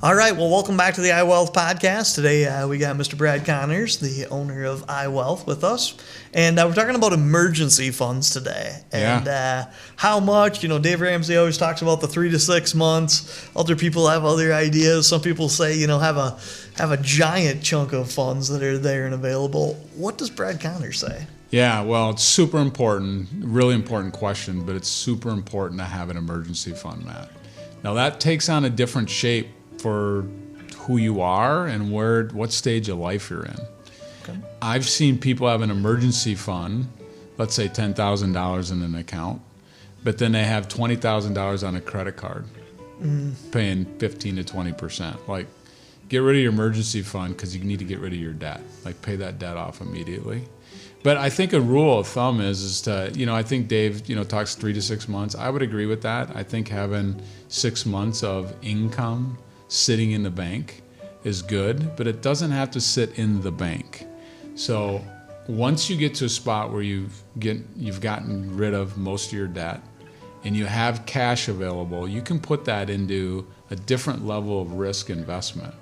All right, well, welcome back to the iWealth podcast. Today we got Mr. Brad Connors, the owner of iWealth, with us. And we're talking about emergency funds today. And how much, Dave Ramsey always talks about the 3 to 6 months. Other people have other ideas. Some people say, have a giant chunk of funds that are there and available. What does Brad Connors say? Yeah, well, it's super important, really important question, but it's super important to have an emergency fund, Matt. Now that takes on a different shape for who you are and what stage of life you're in. Okay. I've seen people have an emergency fund, let's say $10,000 in an account, but then they have $20,000 on a credit card, paying 15 to 20%. Like, get rid of your emergency fund because you need to get rid of your debt. Like, pay that debt off immediately. But I think a rule of thumb is to, I think Dave, talks 3 to 6 months. I would agree with that. I think having 6 months of income sitting in the bank is good, but it doesn't have to sit in the bank. So once you get to a spot where you've gotten rid of most of your debt and you have cash available, you can put that into a different level of risk investment.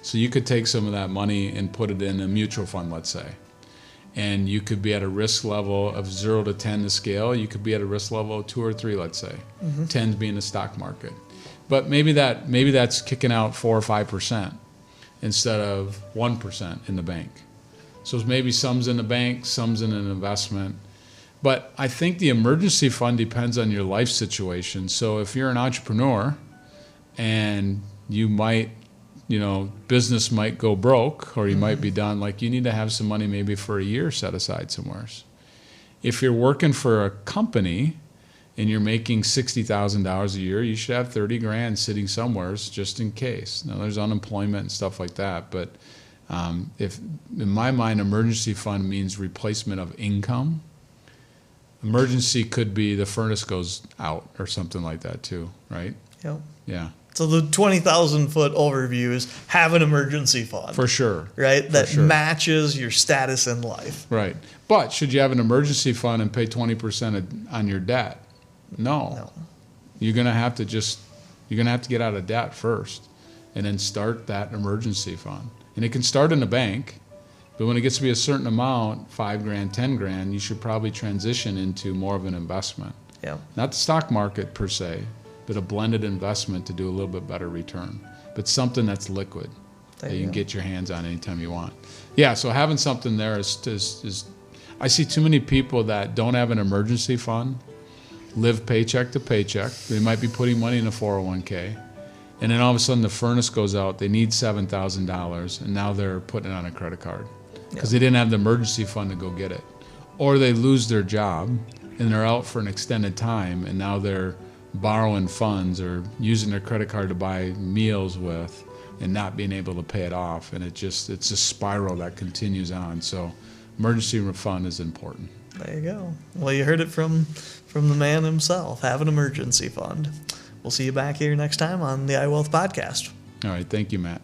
So you could take some of that money and put it in a mutual fund, let's say. And you could be at a risk level of 0 to 10 to scale. You could be at a risk level of 2 or 3, let's say. 10's being the stock market. But maybe that's kicking out 4 or 5% instead of 1% in the bank. So maybe some's in the bank, some's in an investment. But I think the emergency fund depends on your life situation. So if you're an entrepreneur and you might, business might go broke or you might be done, like you need to have some money maybe for a year set aside somewhere. If you're working for a company and you're making $60,000 a year, you should have 30 grand sitting somewhere just in case. Now there's unemployment and stuff like that, but if in my mind, emergency fund means replacement of income. Emergency could be the furnace goes out or something like that too, right? Yep. Yeah. So the 20,000 foot overview is have an emergency fund. For sure. Right? That matches your status in life. Right. But should you have an emergency fund and pay 20% on your debt? No. You're going to have to get out of debt first and then start that emergency fund. And it can start in a bank, but when it gets to be a certain amount, 5 grand, 10 grand, you should probably transition into more of an investment. Yeah. Not the stock market per se, but a blended investment to do a little bit better return. But something that's liquid that you can get your hands on anytime you want. Yeah, so having something there is I see too many people that don't have an emergency fund, live paycheck to paycheck. They might be putting money in a 401k, and then all of a sudden the furnace goes out, they need $7,000, and now they're putting it on a credit card because they didn't have the emergency fund to go get it. Or they lose their job, and they're out for an extended time, and now they're borrowing funds or using their credit card to buy meals with and not being able to pay it off. And it's a spiral that continues on. So emergency fund is important. There you go. Well, you heard it from the man himself. Have an emergency fund. We'll see you back here next time on the iWealth podcast. All right. Thank you, Matt.